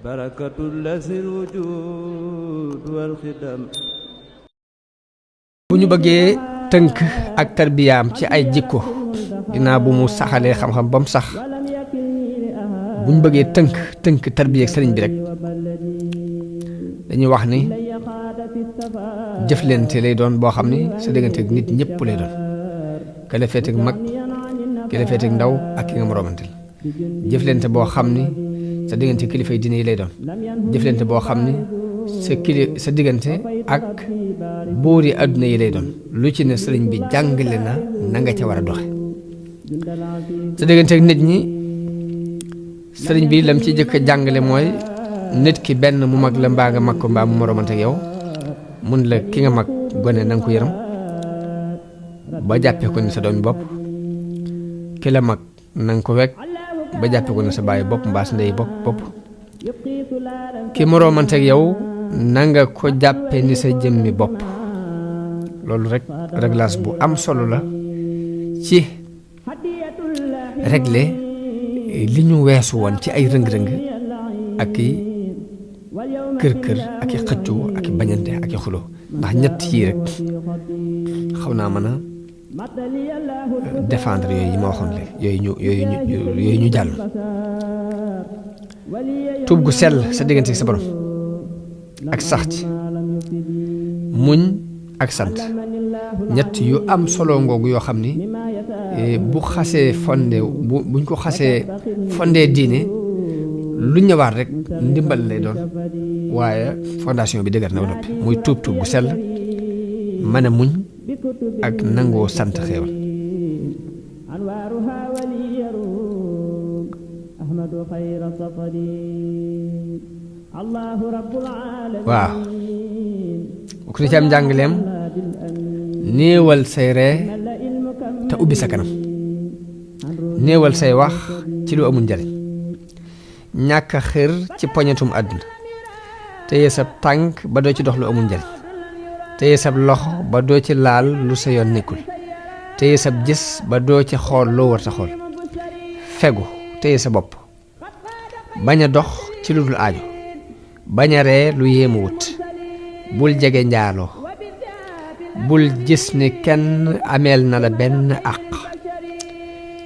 بركة الذي الوجود والخدم bu ñu bëggee tënk ak tarbiyaam ci ay jikko ginnaaw bu mu saxalee xam-xam ba mu sax bu ñu bëggee tënk tarbiya ak sëriñ bi rek dañuy wax ni jëflante lay doon boo xam ni sa diggante ak nit ñëpp lay doon ka la féete ak mag ki la féete ak ndaw ak ki nga moroomanteel jëflante boo xam ni sa diggante kilifa yi diine yi lay doon jëflante boo xam ni sa diggante ak buuri àdduna yi lay doon lu ci ne sëriñ bi jàngale na nga ca war a doxe sa diggante ak nit ñi sëriñ bi lam ci jëkk a jàngale mooy nit ki benn mu mag la mbaa nga mag ko mbaa mu moroomante ak yow mun la ki nga mag gone na nga ko yërëm ba jàppee ko ni sa doomi bopp ki la mag na nga ko wekk ba jàppee ko ni sa bàyyi bopp mbaa sa ndey bopp ki moroomante ak yow na nga ko jàppe ni sa jëmmi bopp loolu rek réglage bu am solo la ci régler li ñu weesu woon ci ay rëng-rëng ak i kër ak i xëccoo ak i bañante ak i xuloo ndax ñett yii rek xaw naa mën a défendre yooyu yi ma waxoon léegi yooyu ñu jàll tuub gu sell sa diggante sa borom ak sax ci muñ ak sant ñett yu am solo ngoogu yoo xam ni bu xasee buñ ko xasee fondee diine lu ñëwaat rek ndimbal lay doon waaye fondation bi dëgër na ba noppi muy tuub gu sell mën a muñ ak nangoo sant xéewal waaw bu ko ci am njàngaleem néewal say ree te ubbi sa kanam néewal say wax ci lu amul njariñ ñàkk a xër ci poñetum àdduna téye sab tànk ba doo ci dox lu amul njariñ téye sab loxo ba doo ci laal lu sa yoon nekkul téye sab gis ba doo ci xool loo war ta xool fegu téye sa bopp bañ a dox ci lu dul aajo bañ a ree lu yéemu wut bul jege njaaloo bul gis ni kenn ameel na la benn àq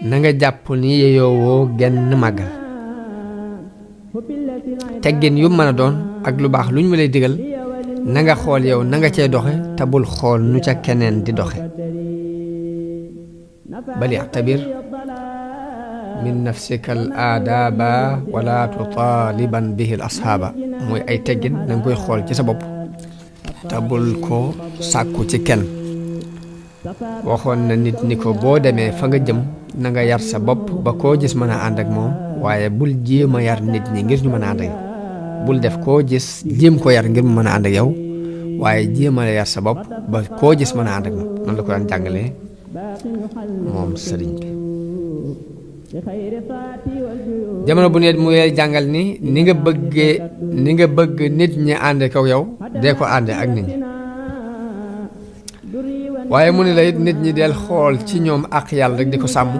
na nga jàpp ni yeyoowoo genn màggal teggin yu mën a doon ak lu baax lu ñu ma lay digal na nga xool yow na nga cay doxe te bul xool nu ca keneen di doxe bal i'tabir min nafsika al aadaaba wala tutaaliban bihi al ashaaba mooy ay teggin na nga koy xool ci sa bopp te bul ko sàkku ci kenn waxoon na nit ni ko boo demee fa nga jëm na nga yar sa bopp ba koo gis mën a ànd ak moom waaye bul jéem a yar nit ñi ngir ñu mën a ànd ak yow bul def koo gis jéem ko yar ngir mu mën a ànd ak yow waaye jéem a yar sa bopp ba koo gis mën a ànd ak moom noonu la ko daan jàngalee moom sëriñ bi jamono bu ne mu lay jàngal ni nga bëgg nit ñi ànd ak yow dee ko ànd ak nit ñi waaye mu ne la it nit ñi del xool ci ñoom ak yàlla rek di ko sàmm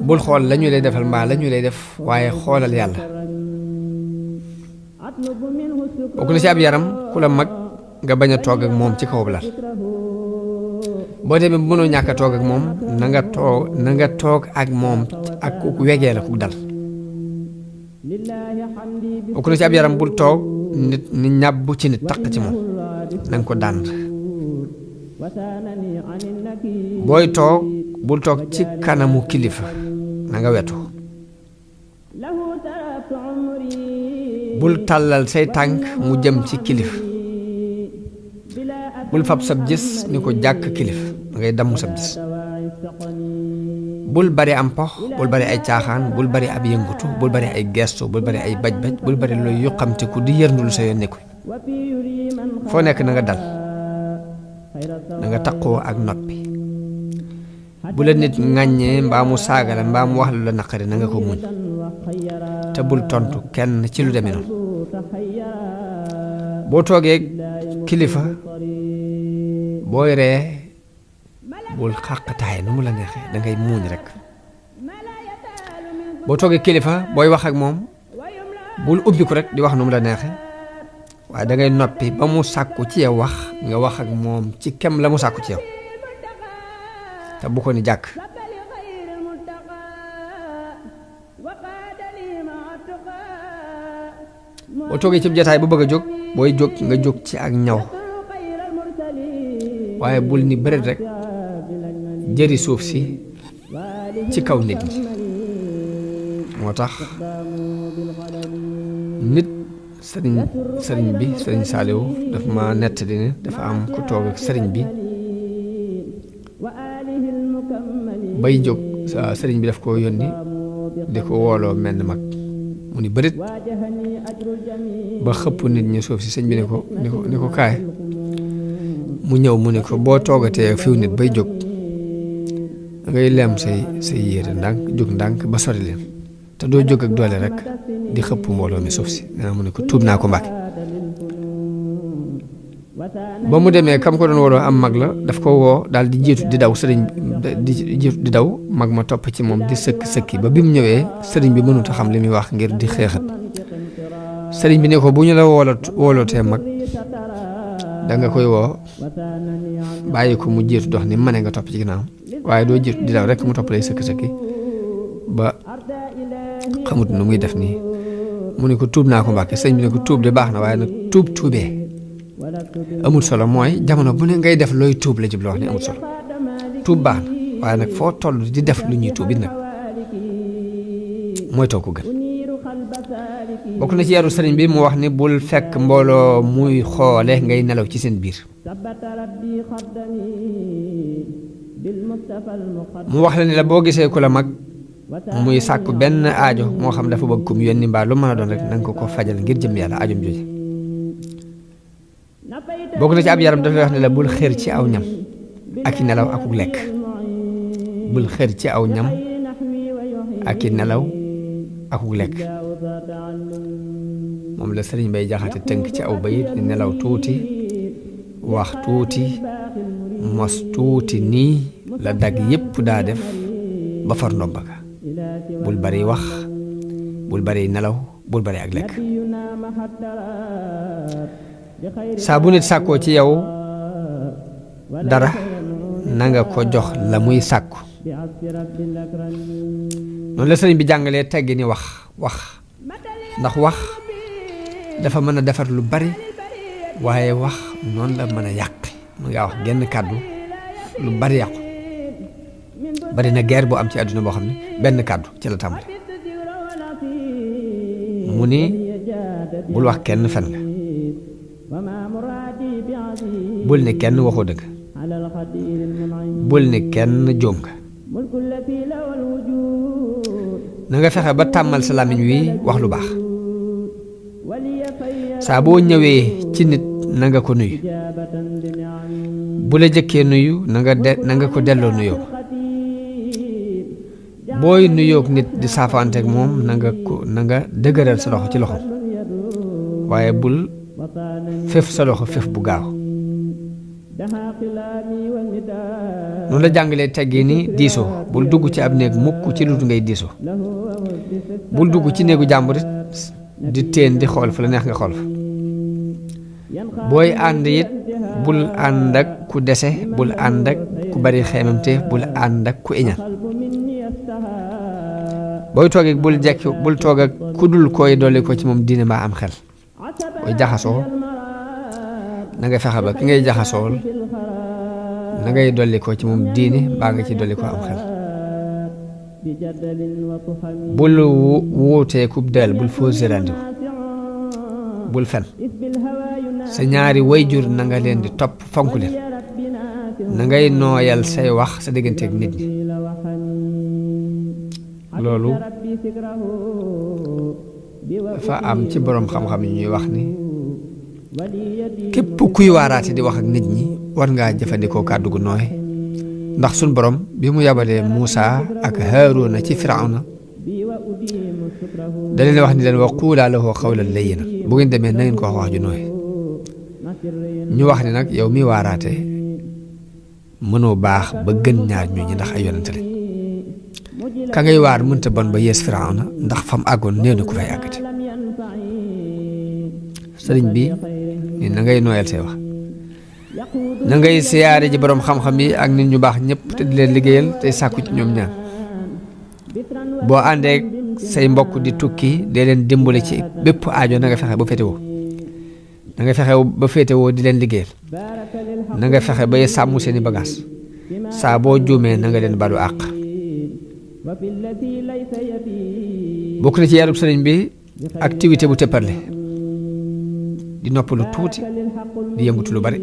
bul xool la ñu lay defal mbaa la ñu lay def waaye xoolal yàlla bokk na ci ab yaram ku la mag nga bañ a toog ak moom ci kaw lal boo demee bu mënoo ñàkk a toog ak moom na nga toog ak moom ak ku wegee la ku dal bokk na ci ab yaram bul toog nit ni ñàbbu ci nit taq ci moom na nga ko dànd booy toog bul toog ci kanamu kilifa na nga wetu bul tàllal say tànk mu jëm ci kilifa bul fab sab gis ni ko jàkk kilifa ngay damm sab gis bul bari am pox bul bari ay caaxaan bul bari ab yëngutu bul bari ay gestu bul bari ay baj-baj bul bari looy yuqamtiku di yërndulu sa yoon nekkul foo nekk na nga dal na nga taqoo ak noppi bu la nit ŋàññee mbaa mu saaga la mbaa mu wax lu la naqari na nga ko muñ te bul tontu kenn ci lu demee noonu boo toogee kilifa booy ree bul xàqtaay nu mu la neexee da ngay muuñ rek boo toogee kilifa booy wax ak moom bul ubbi ko rek di wax nu mu la neexe waaye da ngay noppi ba mu sàkku ci yow wax nga wax ak moom ci kem la mu sàkku ci yow te bu ko ni jàkk boo toogee ci jataay bu bëgg a jóg booy jóg nga jóg ci ak ñaw waaye bul ni bëreet rek jëri suuf si ci kaw nit ñi moo tax nit sëriñ bi sëriñ Saaliw dafa ma nettali ne dafa am ku toog ak sëriñ bi bay jóg sëriñ bi daf ko yónni di ko wooloo menn mag mu ni bërit ba xëpp nit ñi suuf si sëñ bi ni ko kaay mu ñëw mu ne ko boo toogatee fiw nit bay jóg ngay lem say yére ndànk jóg ndànk ba sori leen te doo jóg ak doole rek di xëpp mbooloo mi suuf si nee mu ne ko tuub naa ko Mbàkke ba mu demee kam ko doon wooloo am mag la daf ko woo daal di jiitu di daw sëriñ di jiitu di daw mag ma topp ci moom di sëkki ba bi mu ñëwee sëriñ bi mënut a xam li muy wax ngir di xeexat sëriñ bi ne ko bu ñu la woolootee mag da nga koy woo bàyyi ko mu jiitu dox ni mane nga topp ci ginnaaw waaye doo jiitu di daw rek mu topp lay sëkki ba xamut nu muy def nii mu ne ko tuub naa ko Mbàkke sëriñ bi ne ko tuub de baax na waaye nag tuubee amul solo mooy jamono bu ne ngay def looy tuub la jubloo wax ni amul solo tuub baax na waaye nag foo toll di def lu ñuy tuub it nag mooy too ko gën bokk na ci yaru sëriñ bi mu wax ni bul fekk mbooloo muy xoole ngay nelaw ci seen biir mu wax la ni la boo gisee ku la mag muy sàkku benn aajo moo xam dafa bëgg kum yónni mbaa lu mën a doon rek nanga ko fajal ngir jëm yàlla aajom jooju bokk na ci ab yaram dafay wax ne la bul xër ci aw ñam ak i nelaw akuk lekk bul xër ci aw ñam ak i nelaw akuk lekk moom la sëriñ Bay Jaxate tënk ci aw bayit ni nelaw tuuti wax tuuti mos tuuti nii la dag yépp daa def ba far ndomba ga bul bari wax bul bari nelaw bul bari ak lekk saa bu nit sàkkoo ci yow dara nanga ko jox la muy sàkku noonu la sëriñ bi jàngalee teggi ni wax ndax wax dafa mën a defar lu bari waaye wax noonu la mën a yàq mën ngaa wax genn kàddu lu bari yàqu bari na guerre bu am ci àdduna boo xam ne benn kàddu ci la tàmbali mu ni bul wax kenn fen nga bul ne kenn waxoo dëgg bul ne kenn jóom nga na nga fexe ba tàmmal sa làmmiñ wi wax lu baax saa boo ñëwee ci nit na nga ko nuyu bu la jëkkee nuyu na nga ko delloo nuyoo booy nuyoog nit di saafaanteeg moom na nga dëgëral sa loxo ci loxo waaye bul fef sa loxo fef bu gaaw noonu la jàngalee teggee ni diisoo bul dugg ci ab néeg mukk ci lu ngay diisoo bul dugg ci néegu jàmbur di teen di xool fa la neex nga xool fa booy ànd it bul ànd ak ku dese bul ànd ak ku bari xeemamte bul ànd ak ku iñaan booy toog ak bul toog ak ku dul koy dolli ko ci moom diine mbaa am xel booy jaxasoo na nga fexe ba ki ngay jaxasool na ngay dolli ko ci moom diine mbaa nga ci dolli ko am xel bul wuutee kub del bul fausser rendez-vous bul fen sa ñaari wayjur na nga leen di topp fonk leen na ngay nooyal say wax sa digganteeg nit ñi loolu dafa am ci boroom xam-xam yi ñuy wax ni képp kuy waaraate di wax ak nit ñi war ngaa jëfandikoo kàddu gu nooy ndax suñ borom bi mu yabalee Muusa ak Haaruna ci Firawna da leen wax ni leen wa quulaa lahu qawlan layyinan bu ngeen demee na ngeen ko wax ju nooy ñu wax ni nag yow mi waaraate mënoo baax ba gën ñaar ñooñu ndax ay yonente lañ ka ngay waar mënta bon ba yees Firawna ndax fam àggoon néew na ku fay àggati sëriñ bi ni na ngay nooyal say wax na ngay siyaare ji boroom xam-xam yi ak nit ñu baax ñëpp te di leen liggéeyal tey sàkku ci ñoom ñaan boo àndee say mbokk di tukki dee leen dimbale ci bépp aajo na nga fexe ba féetewoo na nga fexe ba féetewoo di leen liggéeyal na nga fexe ba sàmm seeni bagaas saa boo juumee na nga leen balu àq bokk na ci yarub sëriñ bi activité bu tepparle di noppalu tuuti di yëngutu lu bari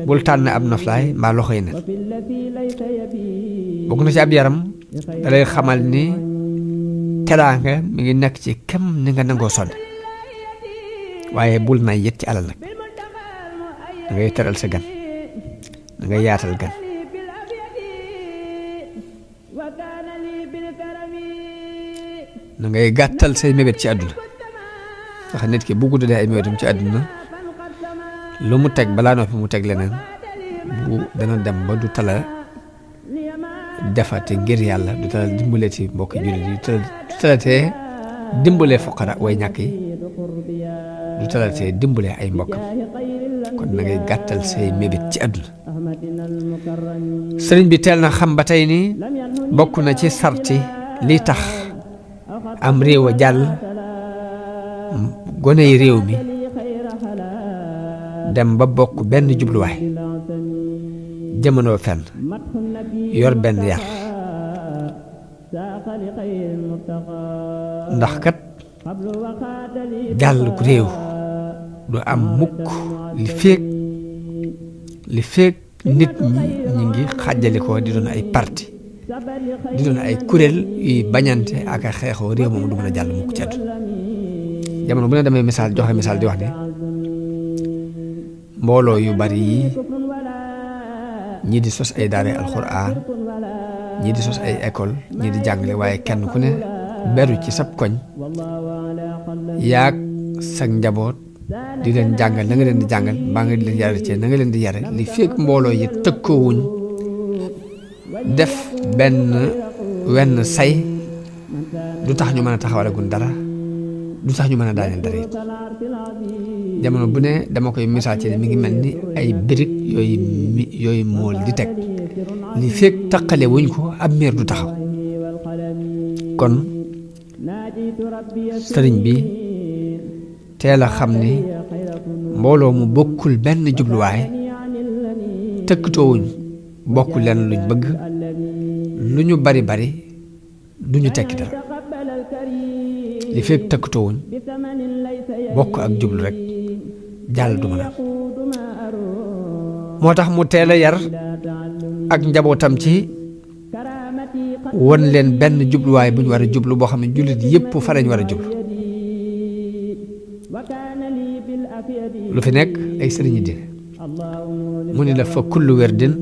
bul tànn ab noflaay mbaa loxo yi net bokk na ci ab yaram dalay xamal ni teraanga mi ngi nekk ci kem ni nga nangoo sonn waaye bul nay yët ci alal nag da ngay teral sa gan da ngay yaatal gan da ngay gàttal say mébét ci àdduna ndax nit ki bu guddalee ay mébétam ci àdduna lu mu teg balaa noppi mu teg leneen bu dana dem ba du tala defate ngir yàlla du tala dimbalee ci mbokki jullit yi du talatee dimbalee foqara way ñàkk yi du talatee dimbalee ay mbokkam kon na ngay gàttal say mébét ci àdduna sëriñ bi teel na xam ba tey ni bokk na ci sarti li tax am réew a jàll gone yi réew mi dem ba bokk benn jubluwaay jamono fenn yor benn yar ndax kat jàll ku réew du am mukk li feek nit ñi ngi xàjjali ko di doon ay parti di doon ay kuréel yuy bañante ak a xeexoo réew moom du mën a jàll mukk ci àdduna jamono bu ne damay joxe misaal di wax ne mbooloo yu bari yi ñii di sos ay daara alxuraan ñii di sos ay école ñii di jàngale waaye kenn ku ne beru ci sab koñ yaag sag njaboot di leen jàngal na nga leen di jàngal mbaa nga di leen yare ci na nga leen di yare li fekk mbooloo yi tëkkoowuñ def wenn say du tax ñu mën a taxawalagun dara du tax ñu mën a daaneel dara it jamono bu ne dama koy misaal ci ne mi ngi mel ni ay birig yooyu mool di teg li fekk taqale wuñ ko ab miir du taxaw kon sëriñ bi teel a xam ni mbooloo mu bokkul benn jubluwaay tëkkatoowuñ bokkul lenn luñ bëgg lu ñu bari bari duñu tekki dara li fekk tëkkatoowuñ bokk ak jublu rek jàll du mën a moo tax mu teel a yar ak njabootam ci won leen benn jubluwaay bu ñu war a jublu boo xam ne jullit yépp fa lañ war a jublu lu fi nekk ay sëriñi dine mu ni la fa kullu werdin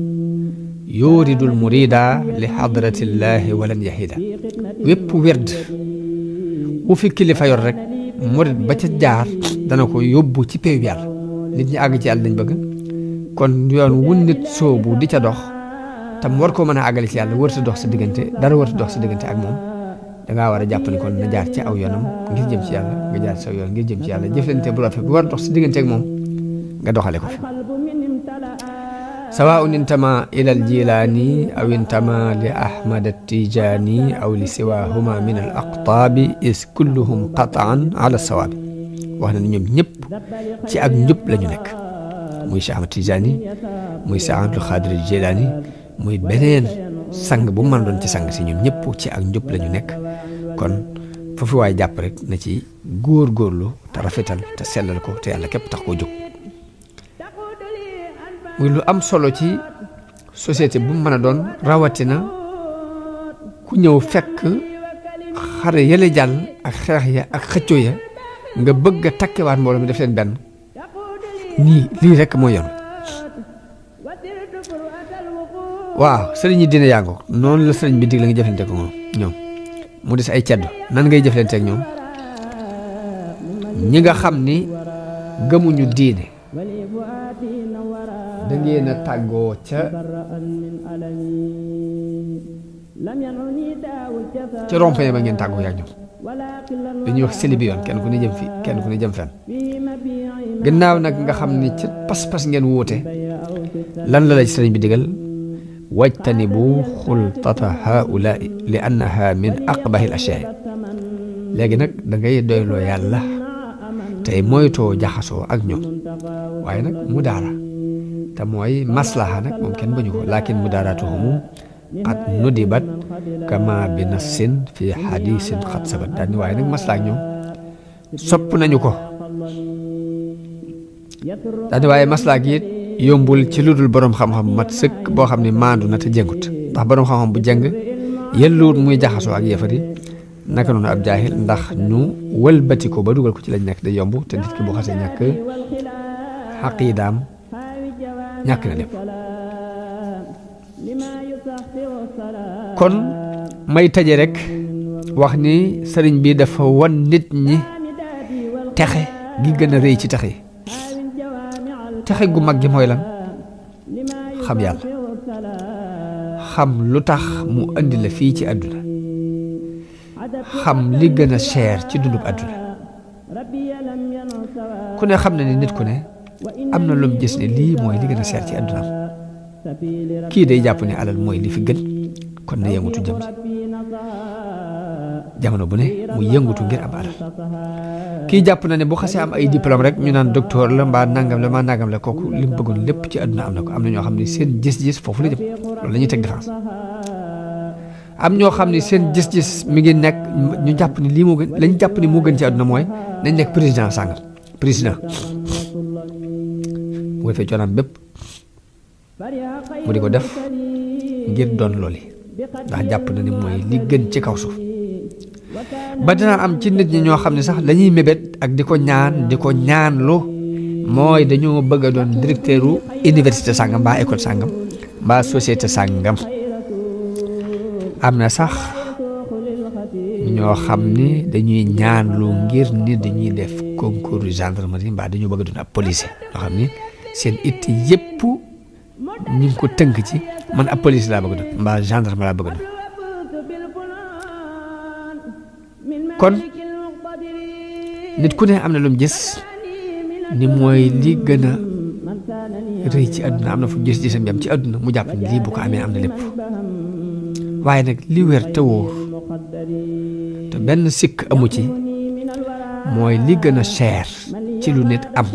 yuridul murida li xadratillaahi walan yahida wépp werd bu fi kilifa yor rek murid ba ca jaar dana ko yóbbu ci péew yàlla nit ñi àgg ci yàlla dañ bëgg kon yoon wu nit soobu di ca dox tam war koo mën a àggale ci yàlla wërta dox sa diggante dara wërta dox sa diggante ak moom dangaa war a jàpp ni kon na jaar ci aw yoonam ngir jëm ci yàlla nga jaar ci aw yoon ngir jëm ci yàlla jëflante bu rafet bu war a dox sa diggante ak moom nga doxale ko fi sawaun intama ila al jilani aw intama li ahmad at-tijani aw li siwahuma min al aqtabi is kulluhum qataan ala sawaabi wax na ni ñoom ñëpp ci ak njub la ñu nekk muy Cheikh Ahmad Tijani muy Cheikh Abdul Xaadir Jilaani muy beneen sang bu mu mën doon ci sang si ñoom ñëpp ci ak njub la ñu nekk kon foofu waay jàpp rek na ci góor-góorlu te rafetal te sellal ko te yàlla képp tax koo jóg muy lu am solo ci société bu mu mën a doon rawatina ku ñëw fekk xare yële jàll ak xeex ya ak xëccoo ya nga bëgg a takkewaat mbooloo mi def leen benn nii lii rek mooy yoon waaw sëriñ yi dina yàngoo noonu la sëriñ bi dig la nga jëflante ko ñoom mu des ay ceddo nan ngay jëflante ak ñoom ñi nga xam ni gëmuñu diine da ngeen a tàggoo ca rond-point ba ngeen tàggoo yaa ñoom li ñuy wax sëli bi yoon kenn ku ne jëm fi kenn ku ne jëm fenn gannaaw nag nga xam ni ci pas-pas ngeen wuute lan la ci sëriñ bi digal wajtanibu xultata haulaai li annaha min aqbahi al ashyaa léegi nag da ngay doyloo yàlla tey moytoo jaxasoo ak ñoom waaye nag mu daara te mooy maslaha nag moom kenn bañu ko lakin mu daaratuhumu qad nudibat kama bi nassin fi hadisin qad sabat daal ni waaye nag maslaha ak ñoom sopp nañu ko daal ni waaye maslaha gi it yombul ci lu dul boroom xam-xam mat sëkk boo xam ne maandu na te jëngut ndax boroom xam-xam bu jëng yelluwut muy jaxasoo ak yëfari naka noonu ab jaahil ndax ñu wëlbati ko ba dugal ko ci lañ nekk da yomb te nit ki bu xasee ñàkk xaqiidaam ñàkk na lépp kon may taje rek wax ni sëriñ bi dafa wan nit ñi texe gi gën a rëy ci texe yi texe gu mag gi mooy lan xam yàlla xam lu tax mu indi la fii ci àdduna xam li gën a cher ci dundub àdduna ku ne xam na ni nit ku ne am na lu mu gis ne lii mooy li gën a cher ci àddunaam kii day jàpp ne alal mooy li fi gën kon na yëngutu jëm ci jamono bu ne mu yëngutu ngir am alal kii jàpp na ne bu xasee am ay diplôme rek ñu naan docteur la mbaa nangam la mbaa nangam la kooku li mu bëggoon lépp ci àdduna am na ko am na ñoo xam ne seen gis-gis foofu la jëm loolu la ñuy teg différence am ñoo xam ne seen gis-gis mi ngi nekk ñu jàpp ni lii moo gën lañu jàpp ni moo gën ci àdduna mooy nañ nekk président sàngam président bu ko defee coonaan bépp mu di ko def ngir doon looli ndax jàpp na ni mooy li gën ci kaw suuf ba dina am ci nit ñi ñoo xam ne sax lañuy mébét ak di ko ñaanlu mooy dañoo bëgg a doon directeuru université sàngam mbaa école sàngam mbaa société sàngam am na sax ñoo xam ni dañuy ñaanlu ngir ni dañuy def concours de gendarmerie mbaa dañoo bëgg a doon ab policier ñoo xam ni seen it yépp ñu ngi ko tënk ci man ab police laa bëgg a doon mbaa gendarme laa bëgg a doon kon nit ku ne am na lu mu gis ni mooy li gën a rëy ci àdduna am na fu gis-gisam yam ci àdduna mu jàpp ni lii bu ko amee am na lépp waaye nag li wér te wóor te benn sikk amu ci mooy li gën a cher ci lu nit am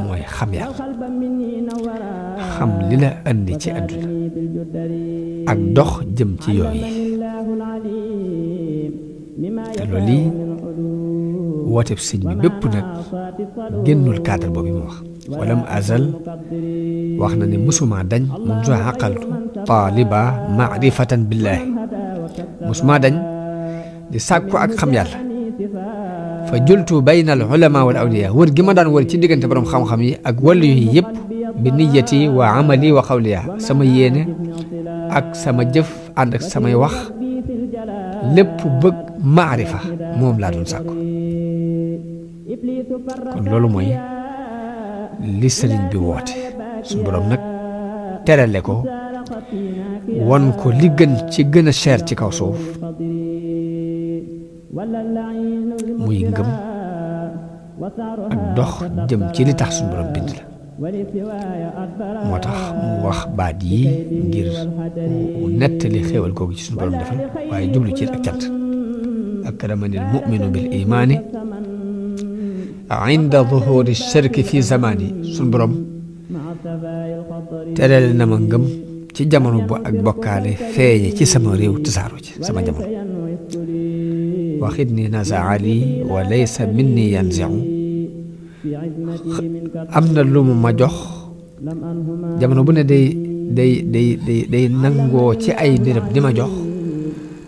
mooy xam yàlla xam li la andi ci àdduna ak dox jëm ci yooyu te loolu lii wooteeb sëñ bi bépp nag génnul cadre boobu mu wax walam azal wax na ne musuma dañ mundu aqaltu taaliba maarifatan billaahi musuma dañ di sàkku ak xam yàlla fa jultu bayna al ulama wal awliya wër gi ma daan wër ci diggante borom xam-xam yi ak wàllu yi yëpp bi niyati wa amali wa xawliya sama yéene ak sama jëf ànd ak samay wax lépp bëgg maarifa moom laa doon sàkku kon loolu mooy li sëriñ bi woote suñu borom nag terale ko won ko li gën ci gën a cher ci kaw suuf muy ngëm ak dox jëm ci li tax suñu borom bind la moo tax mu wax baat yi ngir mu nettali xéewal googu ci suñu borom defal waaye jublu ci ak cant akramani al muminu bil imaani inda zuhuri shirki fi zamani suñu borom tereel na ma ngëm ci jamono bu ak bokkaale feeñe ci sama réew tasaaro ci sama jamono waxit ni nazaali wa laysa minni yanziu am na lu mu ma jox jamono bu ne day nangoo ci ay mbiram di ma jox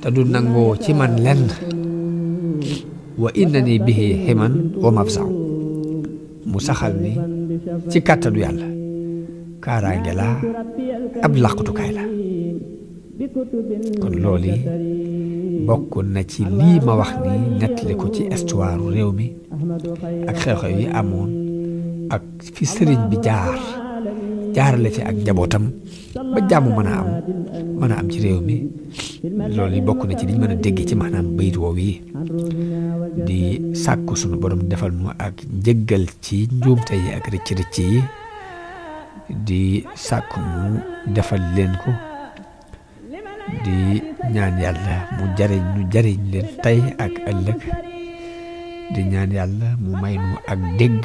te du nangoo ci man lenn wa innani bihi himan wa mafzau mu saxal ni ci kàttanu yàlla kaaraange la ab làqutukaay la kon loolu bokk na ci lii ma wax ni nettali ko ci histoire réew mi ak xew-xew yi amoon ak fi sëriñ bi jaar jaarale fi ak njabootam ba jàmm mën a am ci réew mi loolu yi bokk na ci liñ mën a dégg ci maanaam bayit woowu yi di sàkku sunu borom defal nu ak njëggal ci njuumte yi ak rëcc-rëcc yi di sàkku mu defal leen ko di ñaan yàlla mu jariñ leen tey ak ëllëg di ñaan yàlla mu may nu ak dégg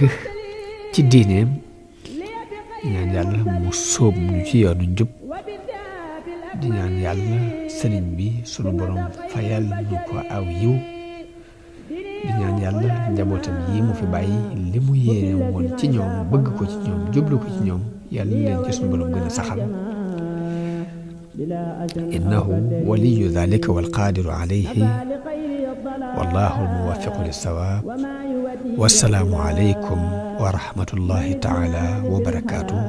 ci diineem di ñaan yàlla mu sóob ñu ci yoonu njub di ñaan yàlla sëriñ bi sunu borom fayal nu ko aw yiw di ñaan yàlla njabootam yi mu fi bàyyi li mu yéene woon ci ñoom bëgg ko ci ñoom jublu ko ci ñoom yàlla leen ci sunu borom gën a saxal innahu waliyu dhalika walqadiru alayhi wallahu almuwaffiqu lissawaab wassalaamu alaykum wa rahmatullahi taala wa barakaatuh